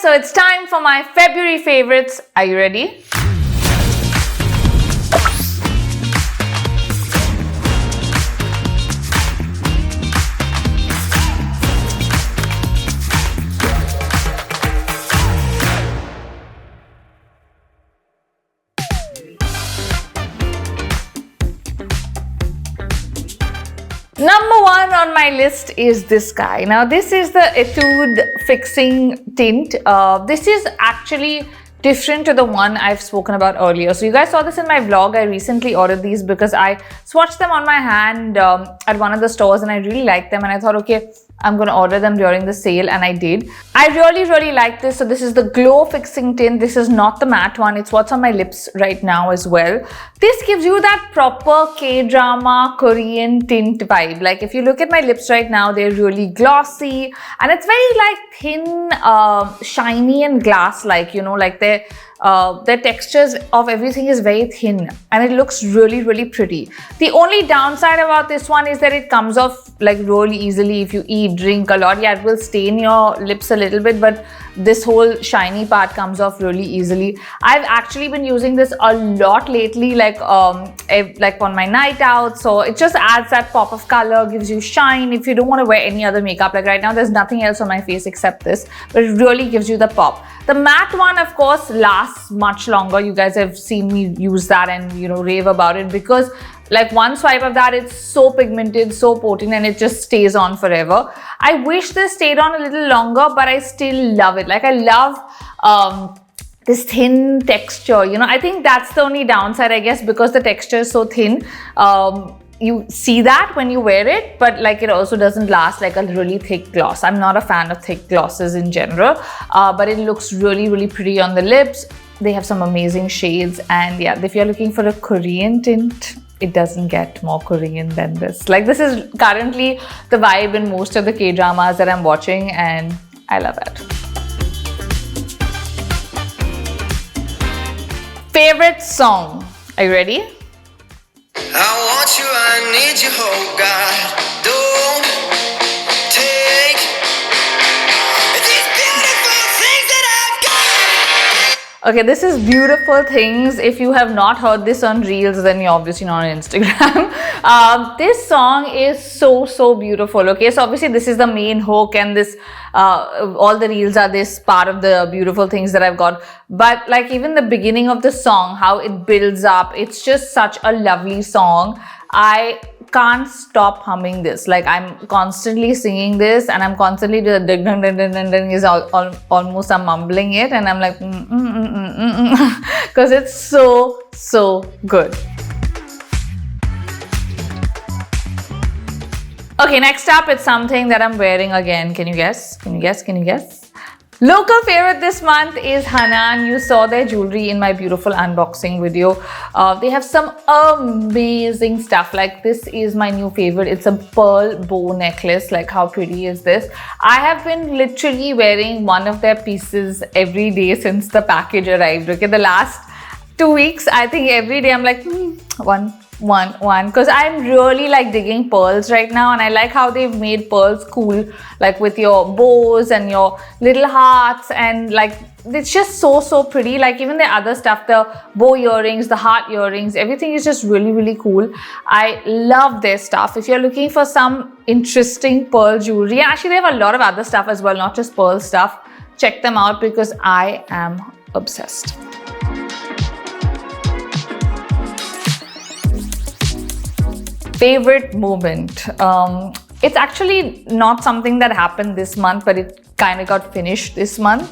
so it's time for my February favorites. Are you ready? Number one on my list is this guy. Now this is the ETUDE Fixing Tint. This is actually different to the one I've spoken about earlier. So you guys saw this in my vlog. I recently ordered these because I swatched them on my hand at one of the stores and I really liked them and I thought, okay, I'm going to order them during the sale, and I did. I really like this. So this is the Glow Fixing Tint. This is not the matte one. It's what's on my lips right now as well. This gives you that proper K-drama Korean tint vibe. Like if you look at my lips right now, they're really glossy and it's very like thin, shiny and glass-like, you know, like their textures of everything is very thin and it looks really pretty. The only downside about this one is that it comes off like really easily if you eat, drink a lot. Yeah, it will stain your lips a little bit, but this whole shiny part comes off really easily. I've actually been using this a lot lately, like on my night out. So it just adds that pop of color, gives you shine if you don't want to wear any other makeup. Like right now, there's nothing else on my face except this, but it really gives you the pop. The matte one, of course, lasts much longer. You guys have seen me use that and, you know, rave about it because like one swipe of that, it's so pigmented, so potent, and it just stays on forever. I wish this stayed on a little longer, but I still love it. Like I love this thin texture, you know. I think that's the only downside, I guess, because the texture is so thin. You see that when you wear it, but like it also doesn't last like a really thick gloss. I'm not a fan of thick glosses in general, but it looks really pretty on the lips. They have some amazing shades, and yeah, if you're looking for a Korean tint, it doesn't get more Korean than this. Like this is currently the vibe in most of the K-dramas that I'm watching, and I love it. Favorite song? Are you ready? I want you, I need you, oh God. Don't take these beautiful things that I've got. Okay, this is Beautiful Things. If you have not heard this on Reels, then you're obviously not on Instagram. This song is so beautiful. Okay, so obviously this is the main hook, and this all the Reels are this part of the Beautiful Things that I've got. But like even the beginning of the song, how it builds up, it's just such a lovely song. I can't stop humming this. Like I'm constantly singing this, and I'm constantly the ding ding ding ding ding is almost I'm mumbling it, and I'm like because it's so good. Okay, next up, it's something that I'm wearing again. Can you guess? Can you guess? Can you guess? Local favorite this month is Hannan. You saw their jewelry in my beautiful unboxing video. They have some amazing stuff. Like this is my new favorite. It's a pearl bow necklace. Like how pretty is this? I have been literally wearing one of their pieces every day since the package arrived. Okay, the last 2 weeks, I think every day I'm like one because I'm really like digging pearls right now, and I like how they've made pearls cool, like with your bows and your little hearts, and like it's just so pretty. Like even the other stuff, the bow earrings, the heart earrings, everything is just really cool. I love their stuff. If you're looking for some interesting pearl jewelry, and actually they have a lot of other stuff as well, not just pearl stuff, check them out because I am obsessed. Favorite moment. It's actually not something that happened this month, but it kind of got finished this month.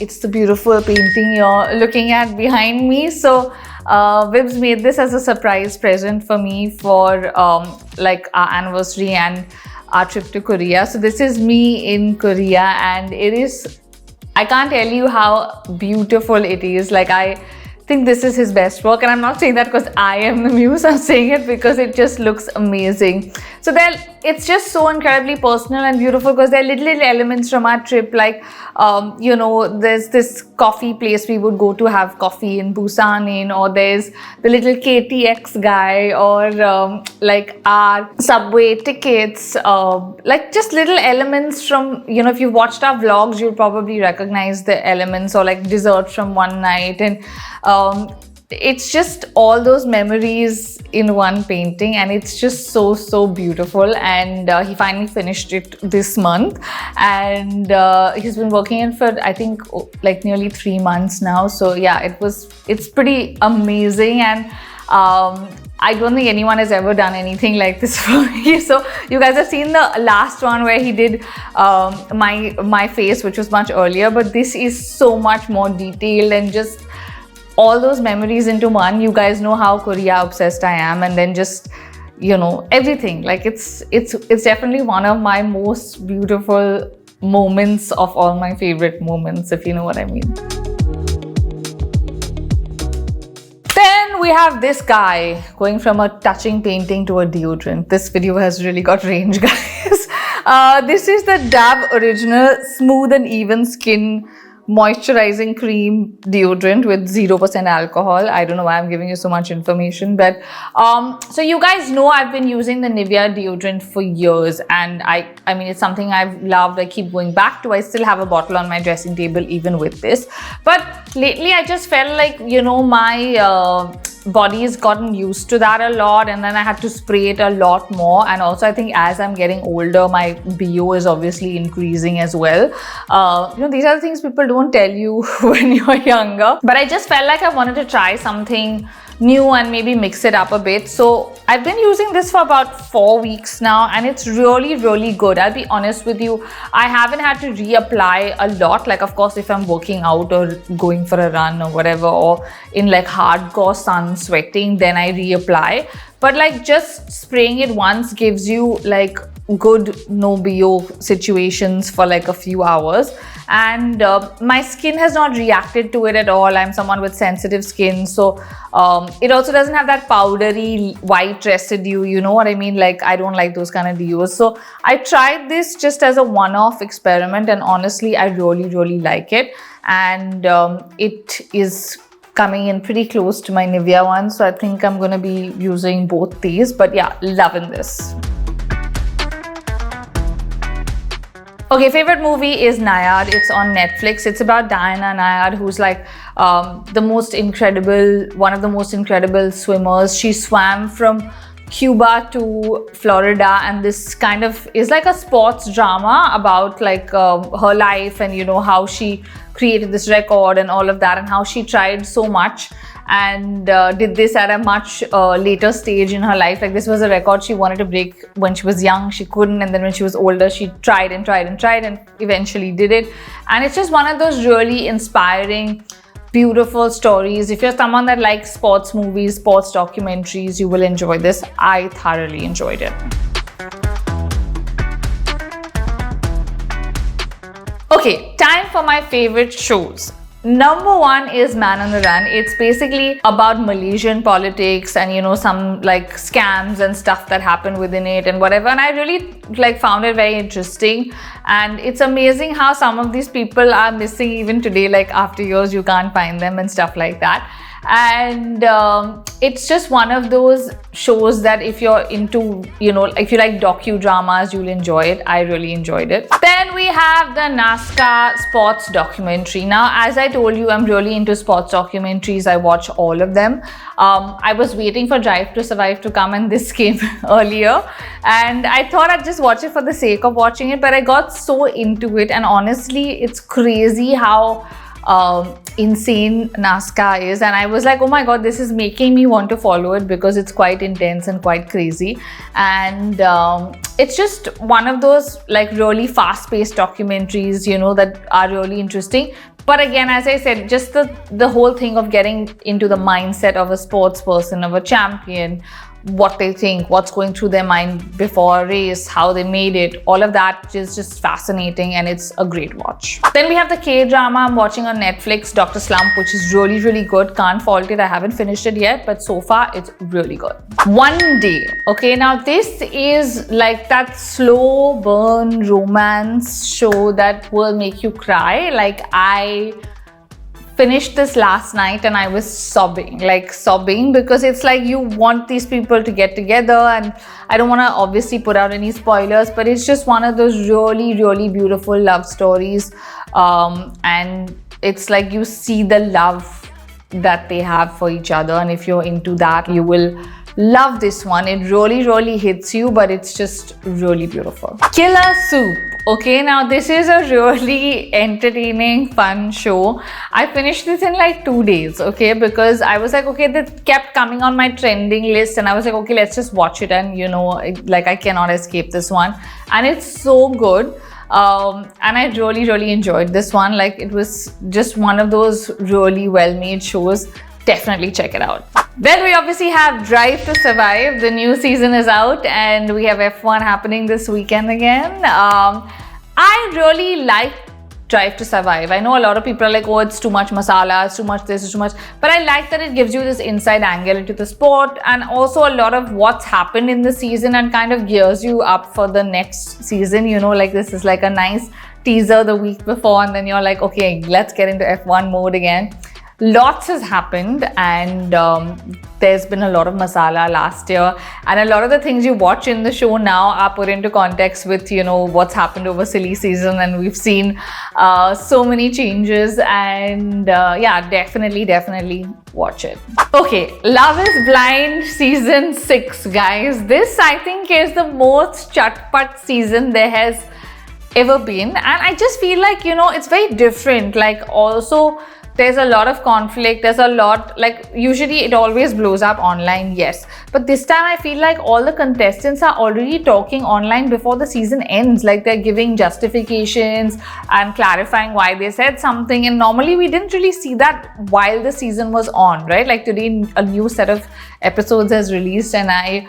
It's the beautiful painting you're looking at behind me. So Vibs made this as a surprise present for me for like our anniversary and our trip to Korea. So this is me in Korea, and it is, I can't tell you how beautiful it is. Like I think this is his best work, and I'm not saying that because I am the muse. I'm saying it because it just looks amazing. So it's just so incredibly personal and beautiful because there are little elements from our trip, like there's this coffee place we would go to have coffee in Busan, or there's the little KTX guy, or like our subway tickets, like just little elements from, if you've watched our vlogs, you'll probably recognize the elements, or like dessert from one night, and it's just all those memories in one painting, and it's just so beautiful. And he finally finished it this month, and he's been working in for, I think, like nearly 3 months now. So yeah, it's pretty amazing, and I don't think anyone has ever done anything like this for me. So you guys have seen the last one where he did my face, which was much earlier, but this is so much more detailed and just all those memories into one. You guys know how Korea obsessed I am, and then just everything. Like it's definitely one of my most beautiful moments of all my favorite moments, if you know what I mean. Then we have this guy going from a touching painting to a deodorant. This video has really got range, guys. This is the Dab Original Smooth and Even Skin Moisturizing Cream Deodorant with 0% alcohol. I don't know why I'm giving you so much information, but so you guys know I've been using the Nivea deodorant for years, and I mean, it's something I've loved. I keep going back to. I still have a bottle on my dressing table even with this, but lately I just felt like my body's gotten used to that a lot, and then I had to spray it a lot more. And also I think as I'm getting older, my BO is obviously increasing as well. These are the things people don't tell you when you're younger, but I just felt like I wanted to try something new and maybe mix it up a bit. So I've been using this for about 4 weeks now, and it's really good. I'll be honest with you, I haven't had to reapply a lot. Like, of course, if I'm working out or going for a run or whatever, or in like hardcore sun sweating, then I reapply. But like just spraying it once gives you like good no BO situations for like a few hours, and my skin has not reacted to it at all. I'm someone with sensitive skin, so it also doesn't have that powdery white residue, you know what I mean? Like, I don't like those kind of deos. So I tried this just as a one-off experiment, and honestly I really like it, and it is coming in pretty close to my Nivea one, so I think I'm gonna be using both these. But yeah, loving this. Okay, favorite movie is NYAD. It's on Netflix. It's about Diana NYAD, who's like one of the most incredible swimmers. She swam from Cuba to Florida, and this kind of is like a sports drama about like her life, and how she created this record and all of that, and how she tried so much and did this at a much later stage in her life. Like, this was a record she wanted to break when she was young. She couldn't, and then when she was older, she tried and eventually did it. And it's just one of those really inspiring, beautiful stories. If you're someone that likes sports movies, sports documentaries, you will enjoy this. I thoroughly enjoyed it. Okay, time for my favorite shows. Number 1 is Man on the Run. It's basically about Malaysian politics and some like scams and stuff that happen within it and whatever. And I really found it very interesting. And it's amazing how some of these people are missing even today. Like, after years, you can't find them and stuff like that. And it's just one of those shows that if you're into, if you like docudramas, you'll enjoy it. I really enjoyed it. Then we have the NASCAR sports documentary. Now, as I told you, I'm really into sports documentaries. I watch all of them. I was waiting for Drive to Survive to come, and this came earlier. And I thought I'd just watch it for the sake of watching it, but I got so into it. And honestly, it's crazy how insane NASCAR is, and I was like, oh my god, this is making me want to follow it because it's quite intense and quite crazy. And it's just one of those like really fast-paced documentaries, that are really interesting. But again, as I said, just the whole thing of getting into the mindset of a sports person, of a champion, what they think, what's going through their mind before a race, how they made it. All of that is just fascinating and it's a great watch. Then we have the K-drama I'm watching on Netflix, Dr. Slump, which is really, really good. Can't fault it. I haven't finished it yet, but so far it's really good. One Day. Okay, now this is like that slow burn romance show that will make you cry. Like, I finished this last night and I was sobbing because it's like you want these people to get together, and I don't want to obviously put out any spoilers, but it's just one of those really, really beautiful love stories, and it's like you see the love that they have for each other, and if you're into that, you will love this one. It really, really hits you, but it's just really beautiful. Killer Soup. Okay, now this is a really entertaining, fun show. I finished this in like 2 days, okay, because I was like, okay, that kept coming on my trending list, and I was like, okay, let's just watch it, and you know, like I cannot escape this one, and it's so good. And I really, really enjoyed this one. Like, it was just one of those really well-made shows. Definitely check it out. Then we obviously have Drive to Survive. The new season is out and we have F1 happening this weekend again. I really like Drive to Survive. I know a lot of people are like, oh, it's too much masala, it's too much this, it's too much. But I like that it gives you this inside angle into the sport, and also a lot of what's happened in the season and kind of gears you up for the next season. You know, like this is like a nice teaser the week before, and then you're like, okay, let's get into F1 mode again. Lots has happened, and there's been a lot of masala last year, and a lot of the things you watch in the show now are put into context with, you know, what's happened over silly season, and we've seen so many changes, and yeah, definitely watch it. Okay, Love is Blind season 6, guys. This, I think, is the most chatpat season there has ever been, and I just feel like, you know, it's very different. Like, also there's a lot of conflict, there's a lot, like, usually it always blows up online, yes, but this time I feel like all the contestants are already talking online before the season ends. Like, they're giving justifications and clarifying why they said something, and normally we didn't really see that while the season was on, right? Like, today a new set of episodes has released, and I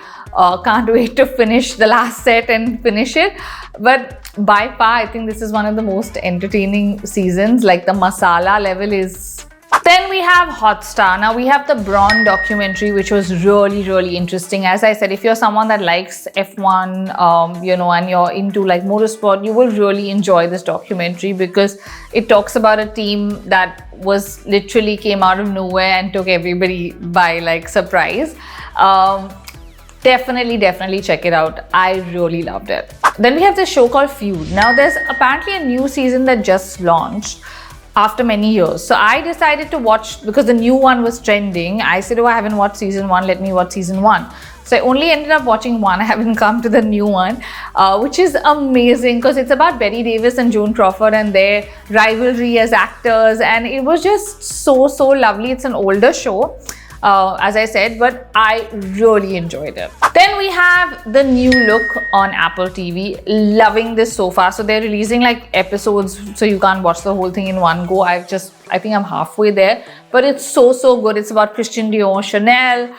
can't wait to finish the last set and finish it. But by far, I think this is one of the most entertaining seasons. Like, the masala level is... Then we have Hotstar. Now we have the Brawn documentary, which was really, really interesting. As I said, if you're someone that likes F1, you know, and you're into like motorsport, you will really enjoy this documentary, because it talks about a team that was literally came out of nowhere and took everybody by like surprise. Definitely check it out. I really loved it. Then we have this show called FEUD. Now there's apparently a new season that just launched after many years. So I decided to watch, because the new one was trending. I said, oh, I haven't watched season 1, let me watch season 1. So I only ended up watching 1. I haven't come to the new one, which is amazing, because it's about Betty Davis and Joan Crawford and their rivalry as actors, and it was just so lovely. It's an older show, as I said, but I really enjoyed it. Then we have the new look on Apple TV. Loving this so far. So they're releasing like episodes, so you can't watch the whole thing in one go. I think I'm halfway there, but it's so good. It's about Christian Dior, Chanel,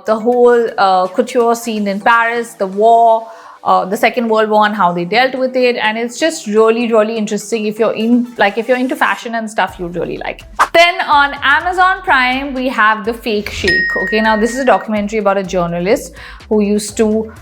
the whole couture scene in Paris, the war, the Second World War, and how they dealt with it, and it's just really interesting. If you're into fashion and stuff, you'd really like it. Then on Amazon Prime we have The Fake Sheikh. Okay, now this is a documentary about a journalist who used to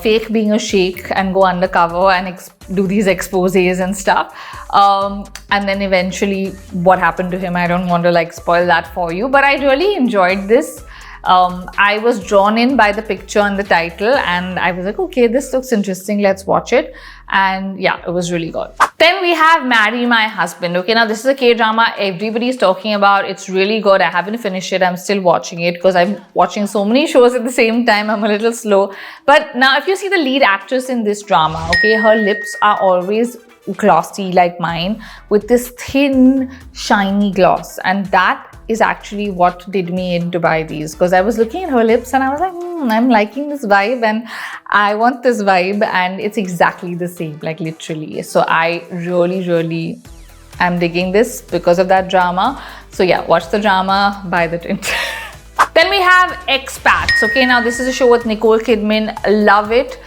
fake being a sheikh and go undercover and do these exposés and stuff, and then eventually what happened to him. I don't want to like spoil that for you, but I really enjoyed this. I was drawn in by the picture and the title, and I was like, okay, this looks interesting, let's watch it. And yeah, it was really good. Then we have Marry My Husband. Okay, now this is a K-drama everybody's talking about. It's really good. I haven't finished it. I'm still watching it because I'm watching so many shows at the same time. I'm a little slow. But now if you see the lead actress in this drama, okay, her lips are always glossy like mine, with this thin shiny gloss, and that is actually what did me in to buy these, because I was looking at her lips and I was like, I'm liking this vibe and I want this vibe, and it's exactly the same, like literally. So I really am digging this because of that drama. So yeah, watch the drama, buy the tint. Then we have Expats. Expats. Okay, now this is a show with Nicole Kidman. Love it.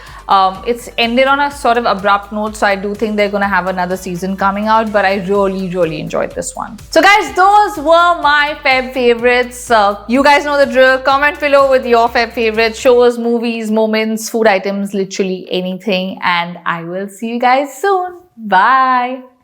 It's ended on a sort of abrupt note, so I do think they're gonna have another season coming out, but I really enjoyed this one. So guys, those were my Feb favorites. You guys know the drill. Comment below with your Feb favorites, shows, movies, moments, food items, literally anything, and I will see you guys soon. Bye.